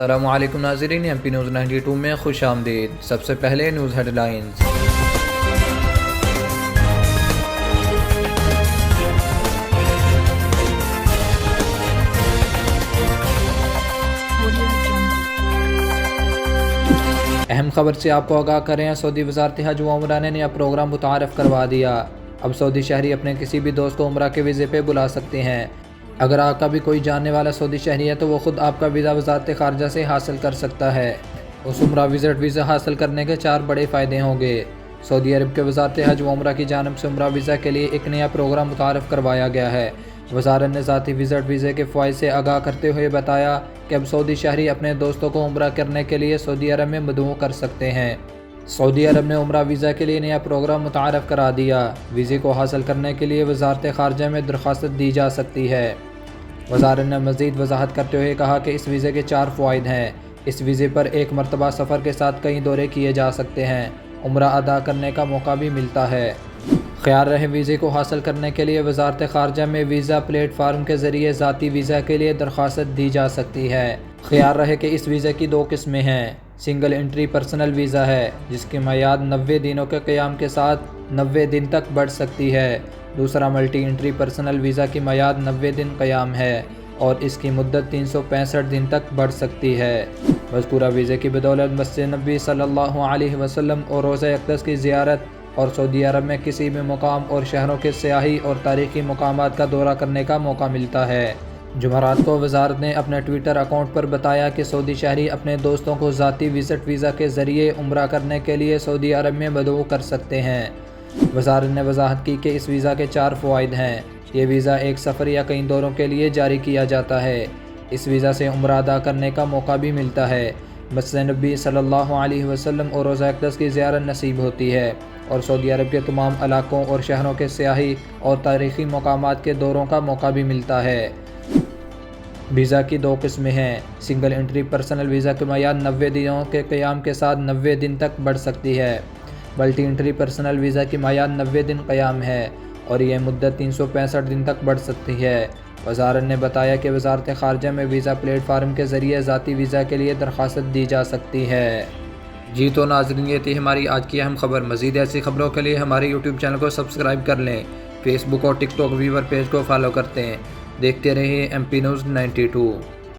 السلام علیکم ناظرین، ایم پی نیوز 92 میں خوش آمدید۔ سب سے پہلے نیوز ہیڈ لائنز۔ اہم خبر سے آپ کو آگاہ کریں، سعودی وزارت حج و عمرہ نے نیا پروگرام متعارف کروا دیا۔ اب سعودی شہری اپنے کسی بھی دوست کو عمرہ کے ویزے پہ بلا سکتے ہیں۔ اگر آپ کا بھی کوئی جاننے والا سعودی شہری ہے تو وہ خود آپ کا ویزا وزارت خارجہ سے حاصل کر سکتا ہے۔ اس عمرہ وزٹ ویزا حاصل کرنے کے 4 بڑے فائدے ہوں گے۔ سعودی عرب کے وزارت حج و عمرہ کی جانب سے عمرہ ویزا کے لیے ایک نیا پروگرام متعارف کروایا گیا ہے۔ وزارت نے ذاتی وزٹ ویزے کے فوائد سے آگاہ کرتے ہوئے بتایا کہ اب سعودی شہری اپنے دوستوں کو عمرہ کرنے کے لیے سعودی عرب میں مدعو کر سکتے ہیں۔ سعودی عرب نے عمرہ ویزا کے لیے نیا پروگرام متعارف کرا دیا۔ ویزے کو حاصل کرنے کے لیے وزارت خارجہ میں درخواست دی جا سکتی ہے۔ وزارت نے مزید وضاحت کرتے ہوئے کہا کہ اس ویزے کے 4 فوائد ہیں۔ اس ویزے پر ایک مرتبہ سفر کے ساتھ کئی دورے کیے جا سکتے ہیں۔ عمرہ ادا کرنے کا موقع بھی ملتا ہے۔ خیال رہے، ویزے کو حاصل کرنے کے لیے وزارت خارجہ میں ویزا پلیٹ فارم کے ذریعے ذاتی ویزا کے لیے درخواست دی جا سکتی ہے۔ خیال رہے کہ اس ویزے کی 2 قسمیں ہیں۔ سنگل انٹری پرسنل ویزا ہے، جس کی میعاد 90 دنوں کے قیام کے ساتھ 90 دن تک بڑھ سکتی ہے۔ دوسرا ملٹی انٹری پرسنل ویزا کی میعاد 90 دن قیام ہے اور اس کی مدت 365 دن تک بڑھ سکتی ہے۔ مذکورہ ویزے کی بدولت مسجد نبی صلی اللہ علیہ وسلم اور روضہ اقدس کی زیارت اور سعودی عرب میں کسی بھی مقام اور شہروں کے سیاحی اور تاریخی مقامات کا دورہ کرنے کا موقع ملتا ہے۔ جمعرات کو وزارت نے اپنے ٹویٹر اکاؤنٹ پر بتایا کہ سعودی شہری اپنے دوستوں کو ذاتی وزٹ ویزا کے ذریعے عمرہ کرنے کے لیے سعودی عرب میں مدعو کر سکتے ہیں۔ وزارت نے وضاحت کی کہ اس ویزا کے 4 فوائد ہیں۔ یہ ویزا ایک سفر یا کئی دوروں کے لیے جاری کیا جاتا ہے۔ اس ویزا سے عمرہ ادا کرنے کا موقع بھی ملتا ہے۔ مسجد نبی صلی اللہ علیہ وسلم اور روضہ اقدس کی زیارت نصیب ہوتی ہے اور سعودی عرب کے تمام علاقوں اور شہروں کے سیاحی اور تاریخی مقامات کے دوروں کا موقع بھی ملتا ہے۔ ویزا کی 2 قسمیں ہیں۔ سنگل انٹری پرسنل ویزا کی میعاد 90 دنوں کے قیام کے ساتھ 90 دن تک بڑھ سکتی ہے۔ ملٹی انٹری پرسنل ویزا کی میعاد 90 دن قیام ہے اور یہ مدت 365 دن تک بڑھ سکتی ہے۔ وزارت نے بتایا کہ وزارت خارجہ میں ویزا پلیٹ فارم کے ذریعے ذاتی ویزا کے لیے درخواست دی جا سکتی ہے۔ جی تو ناظرین، یہ تھی ہماری آج کی اہم خبر۔ مزید ایسی خبروں کے لیے ہمارے یوٹیوب چینل کو سبسکرائب کر لیں۔ فیس بک اور ٹک ٹاک ویور پیج کو فالو کرتے ہیں۔ دیکھتے رہیے ایم پی نیوز 92۔